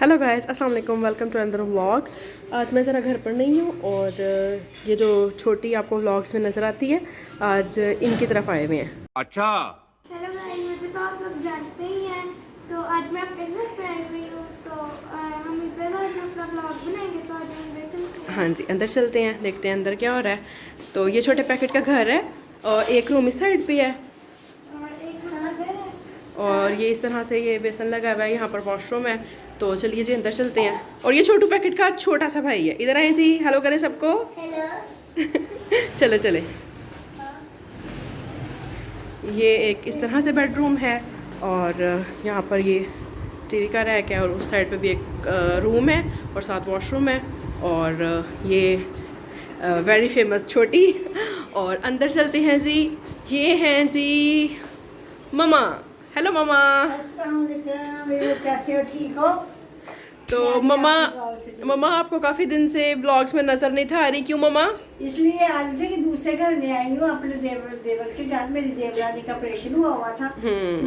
Hello guys, अस्सलाम वालेकुम, welcome to another vlog. आज मैं ज़रा घर पर नहीं हूँ और ये जो छोटी आपको व्लॉग्स में नज़र आती है, आज इनकी तरफ आए हुए हैं। अच्छा। हेलो गाइस, मुझे तो आप लोग जानते ही हैं। तो आज मैं अपने घर पे आई हुई हूँ, तो हम इधर आज अपना ब्लॉग बनाएंगे। तो आज हम अंदर चलते हैं। हाँ जी, अंदर चलते हैं, देखते हैं अंदर क्या हो रहा है। तो ये छोटे पैकेट का घर है और एक रूम इस साइड पे है और एक उधर है। और ये इस तरह से ये बेसन लगा हुआ है, यहाँ पर वॉशरूम है। तो चलिए जी अंदर चलते हैं। और ये छोटू पैकेट का छोटा सा भाई है, इधर आए जी, हेलो करें सबको। हेलो। चलो चले। ये एक इस तरह से बेडरूम है और यहाँ पर ये टीवी का रैक है और उस साइड पे भी एक रूम है और साथ वॉशरूम है। और ये वेरी फेमस छोटी। और अंदर चलते हैं जी। ये हैं जी ममा। Hello mama. अस्सलाम वालेकुम, कैसे हो? ठीक हो? तो ममा आपको काफ़ी दिन से ब्लॉग्स में नज़र नहीं था आ रही, क्यों ममा? इसलिए आज थे कि दूसरे घर में आई हूँ, अपने देवर के घर। मेरी देवरानी का ऑपरेशन हुआ था,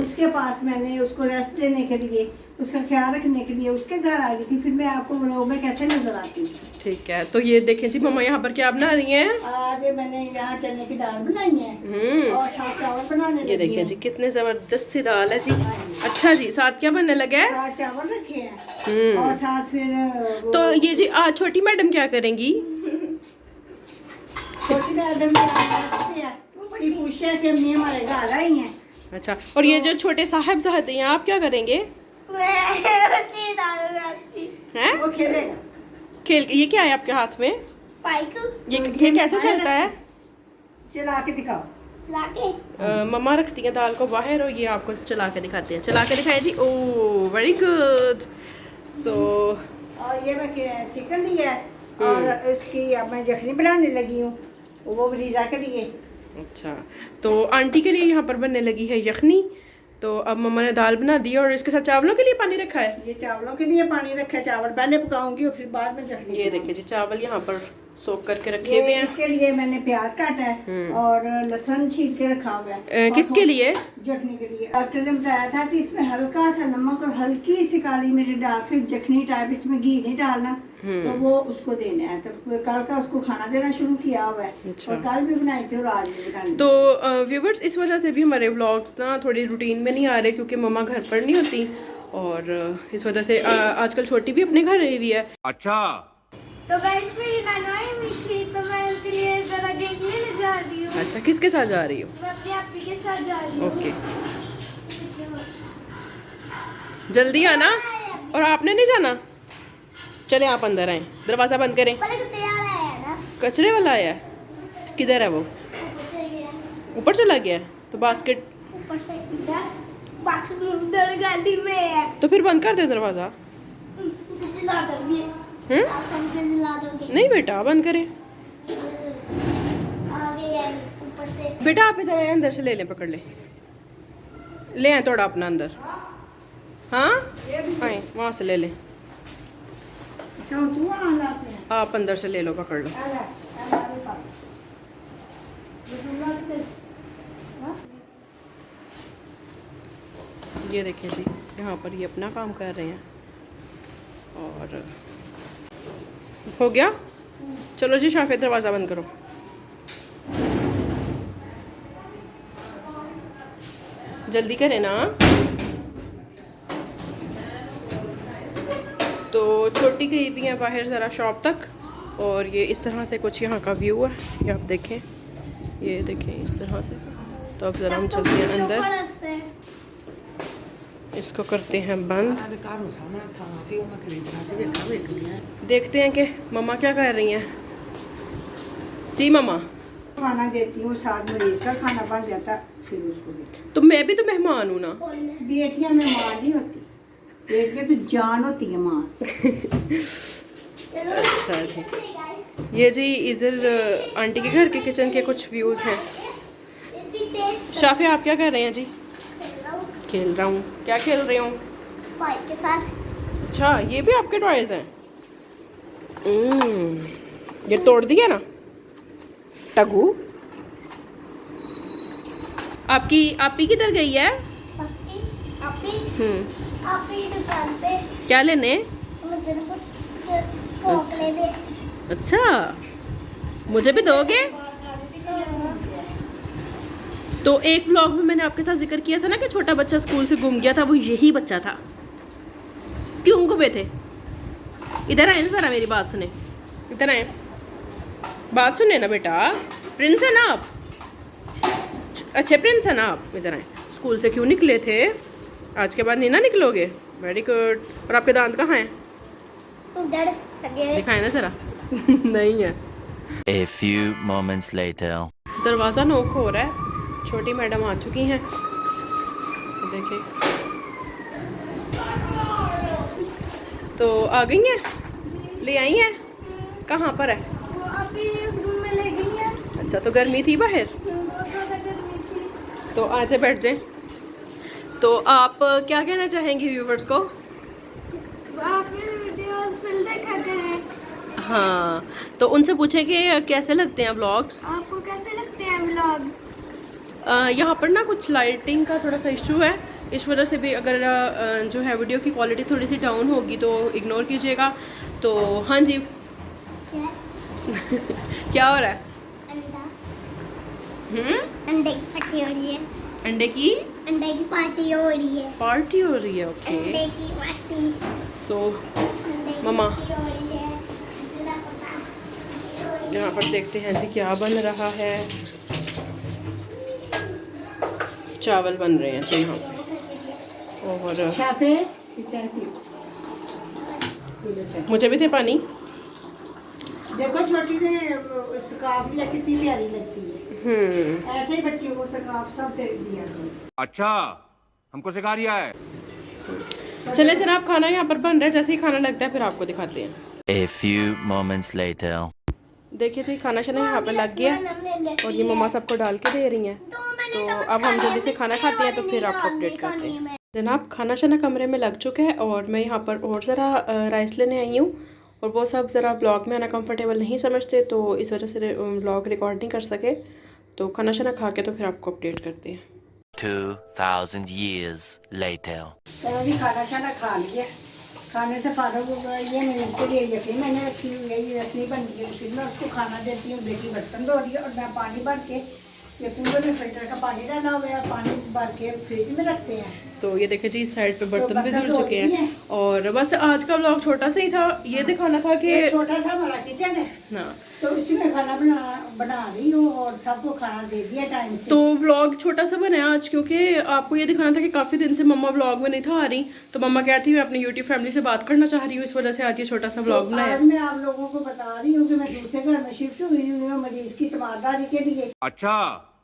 उसके पास मैंने उसको रेस्ट लेने के लिए, उसका ख्याल रखने के लिए उसके घर आ गई थी। फिर मैं आपको ब्लॉग में कैसे नजर आती हूँ? ठीक है, तो ये देखें जी मम्मा यहाँ पर क्या बना रही हैं। आज मैंने यहाँ चने की दाल बनाई है और साथ चावल बनाने ये देखिए जी कितने जबरदस्त सी दाल है जी। अच्छा जी, साथ क्या बनने लगा है? साथ चावल रखे हैं और साथ फिर तो ये जी आज छोटी मैडम क्या करेंगी? छोटी मैडम बड़ी खुश है कि अम्मी हमारे घर आई हैं। अच्छा, और ये जो छोटे साहबजादे हैं आप क्या करेंगे? हैं? वो खेलेगा। खेल, ये क्या है आपके हाथ में? ये कैसे चलता है? चला के दिखाओ। मम्मा रखती हैं दाल को बाहर और ये आपको चला के दिखाते हैं। चला के दिखाएं जी। Oh very good. सो और ये मैं चिकन लिया है और इसकी अब मैं यखनी बनाने लगी हूँ, वो रीजा के लिए। अच्छा, तो आंटी के लिए यहाँ पर बनने लगी है यखनी। तो अब मम्मा ने दाल बना दी और इसके साथ चावलों के लिए पानी रखा है। ये चावलों के लिए पानी रखा है, चावल पहले पकाऊंगी और फिर बाद में यखनी। ये देखिए जी चावल यहाँ पर सोक करके रखे ये हुए हैं। इसके लिए मैंने प्याज काटा है और लहसुन छील के रखा हुआ है। किसके लिए? यखनी के लिए। डॉक्टर ने बताया था कि इसमें हल्का सा नमक और हल्की सी काली मिर्च डाल फिर यखनी टाइप, इसमें घी नहीं डालना, तो वो उसको देना है। तो कल का उसको खाना देना शुरू किया हुआ है। अच्छा। और कल भी बनाई थी और आज भी बनाई। तो व्यूवर्स, इस वजह से भी हमारे व्लॉग्स ना थोड़ी रूटीन में नहीं आ रहे क्योंकि मम्मा घर पर नहीं होती और इस वजह से आजकल छोटी भी अपने घर रही हुई है। अच्छा। तो गाइस मेरी नाना आई हुई थी, तो मैं उनके लिए जरा ड्रिंक लेने जा रही हूँ। अच्छा, किसके साथ जा रही हो? मैं अपनी आपी के साथ जा रही हूँ। ओके, जल्दी आना। और आपने नहीं जाना? चले आप अंदर आए, दरवाज़ा बंद करें। पहले कुछ यार आया है ना, कचरे वाला आया है? किधर है वो? ऊपर से गया, ऊपर चला गया है? तो बास्केट ऊपर से इधर बॉक्स में उधर गाड़ी में है। तो फिर बंद कर दे दरवाज़ा। जिला दोगे? आप समझे जिला दोगे? नहीं बेटा, बंद करें। आगे है ऊपर से। बेटा आप इधर आए, अंदर से ले लें, पकड़ ले आए थोड़ा अपना अंदर। हाँ आए, वहाँ से ले लें। अच्छा तू आना अपने। आप अंदर से ले लो, पकड़ लो। आला, आला, आला, पापा। रसगुल्ला कितने? हाँ? ये देखिए जी, यहाँ पर ये अपना काम कर रहे हैं और हो गया। चलो जी शाफे, दरवाज़ा बंद करो। जल्दी करें ना। तो छोटी गई भी है बाहर ज़रा शॉप तक और ये इस तरह से कुछ यहाँ का व्यू है, ये आप देखें, ये देखें इस तरह से। तो अब ज़रा हम चलते हैं अंदर, इसको करते हैं बंद। देखते हैं कि मम्मा क्या कर रही हैं। जी मम्मा। खाना देती हूँ, साथ मरीज का खाना बन जाता फिर उसको देती हूँ। तो मैं भी तो मेहमान हूँ ना। बेटियां में माँ नहीं होती, बेटियां तो जान होती है माँ। अच्छा जी, ये जी इधर आंटी के घर के किचन के कुछ व्यूज़ हैं। शाफे आप क्या कर रहे हैं जी? खेल रहा हूँ। क्या खेल रही हूँ? के साथ। अच्छा, ये भी आपके टॉयज हैं? ये तोड़ दिया ना टगू। आपकी किधर गई है? आपकी दुकान पे क्या लेने? तेरे को कोक ले दे। अच्छा, मुझे भी दोगे? तो एक व्लॉग में मैंने आपके साथ जिक्र किया था ना कि छोटा बच्चा स्कूल से गुम गया था, वो यही बच्चा था। क्यों गुमे थे? इधर आए ना, जरा मेरी बात सुने, इधर आए, बात सुने ना बेटा। प्रिंस है ना आप? अच्छे प्रिंस है ना आप? इधर आए। स्कूल से क्यों निकले थे? आज के बाद नहीं ना निकलोगे? Very good. और आपके दांत कहाँ हैं? उधर दिखाए ना जरा। नहीं है। A few moments later. दरवाज़ा नोक हो रहा है। छोटी मैडम आ चुकी हैं, देखिए। तो आ गई हैं, ले आई हैं? कहाँ पर है? वो अभी उस रूम में ले गई है। अच्छा, तो गर्मी थी बाहर? बहुत ज़्यादा गर्मी थी। तो आजे बैठ जाए। तो आप क्या कहना चाहेंगे व्यूवर्स को? आप मेरे वीडियोस फिर देखा करें। हाँ, तो उनसे पूछें कि कैसे लगते हैं व्लॉग्स। आपको कैसे लगते हैं व्लॉग्स? यहाँ पर ना कुछ लाइटिंग का थोड़ा सा इशू है, इस वजह से भी अगर जो है वीडियो की क्वालिटी थोड़ी सी डाउन होगी तो इग्नोर कीजिएगा। तो हाँ जी। क्या? क्या हो रहा है? अंडा। हम्म, अंडे की पार्टी हो रही है। अंडे की अंडे की पार्टी हो रही है। पार्टी हो रही है। ओके, अंडे की पार्टी। सो अंडे की मम्मा। पार्टी हो रही है। अंडा पता। यहाँ पर देखते हैं जी क्या बन रहा है। चावल बन रहे हैं जी यहाँ पे। और शाफे चाय पी लो चाय। मुझे भी दे पानी। देखो छोटी से स्कार्फ लिया, कितनी प्यारी लगती है। ऐसे ही बच्चियों को स्कार्फ सब दे दिया करो। अच्छा, हमको सिखा रिया है। चले जनाब, खाना यहाँ पर बन रहा है, जैसे ही खाना लगता है फिर आपको दिखाते हैं। A few moments later. देखिए जी, खाना शाना यहाँ पर लग गया और ये मम्मा सबको डाल के दे रही हैं। तो अब हम जल्दी से खाना खाते हैं तो फिर आपको अपडेट करते हैं। जनाब, खाना शाना कमरे में लग चुका है और मैं यहाँ पर और ज़रा राइस लेने आई हूँ, और वो सब ज़रा ब्लॉग में आना कंफर्टेबल नहीं समझते, तो इस वजह से ब्लॉग रिकॉर्ड नहीं कर सके। तो खाना शाना खा के तो फिर आपको अपडेट करते हैं। 2000 years later. तो अभी खाना शाना खा लिया, खाने से फारग हो गया। ये मेरे के लिए यकीन मैंने रखी हुई है, ये रखनी बन गई, फिर मैं उसको खाना देती हूँ। बेटी बर्तन धो रही है और मैं पानी भर के, ये पूरे में फिल्टर का पानी डाला हुआ है, पानी भर के फ्रिज में रखते हैं। तो ये देखिए जी, इस साइड पे बर्तन भी धुल धो चुके दिए हैं। और बस आज का व्लॉग छोटा सा ही था, ये दिखाना था कि ये छोटा सा हमारा किचन है, हाँ, तो इसी में खाना बना रही हूँ और सबको खाना दे दिया टाइम से। तो व्लॉग छोटा सा बनाया आज, क्योंकि आपको ये दिखाना था कि काफ़ी दिन से मम्मा व्लॉग में नहीं था आ रही, तो मम्मा कह रही थी मैं अपनी यूट्यूब फैमिली से बात करना चाह रही हूँ, इस वजह से आज ये छोटा सा व्लॉग बनाया। आज मैं आप लोगों को बता रही हूँ कि मैं दूसरे घर में शिफ्ट हुई हूँ मरीज की तीमारदारी के लिए। अच्छा,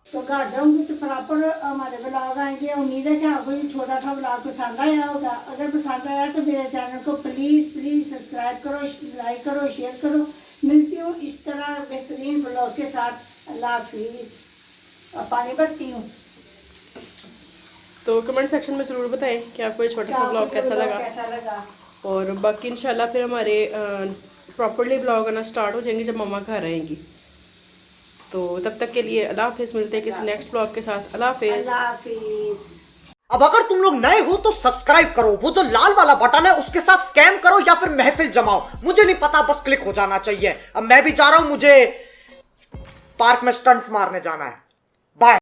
तो घर जाऊंगी तो प्रॉपर हमारे ब्लॉग आएंगे। उम्मीद है कि आपको ये छोटा सा ब्लॉग पसंद आया होगा। अगर पसंद आया तो मेरे चैनल को प्लीज़ सब्सक्राइब करो, लाइक करो, शेयर करो। मिलती हूँ इस तरह बेहतरीन ब्लॉग के साथ। अल्लाह हाफिज़। पानी भरती हूँ। तो कमेंट सेक्शन में ज़रूर बताएं कि आपको ये छोटा सा ब्लॉग कैसा लगा। और बाकी इंशाल्लाह फिर हमारे प्रॉपरली ब्लॉग आना स्टार्ट हो जाएंगे जब मम्मा घर आएंगी। तो तब तक के लिए अल्लाह हाफिज़, मिलते हैं किसी नेक्स्ट ब्लॉग के साथ। अल्लाह हाफिज़। अब अगर तुम लोग नए हो तो सब्सक्राइब करो, वो जो लाल वाला बटन है उसके साथ स्कैम करो या फिर महफिल जमाओ, मुझे नहीं पता, बस क्लिक हो जाना चाहिए। अब मैं भी जा रहा हूं, मुझे पार्क में स्टंट्स मारने जाना है।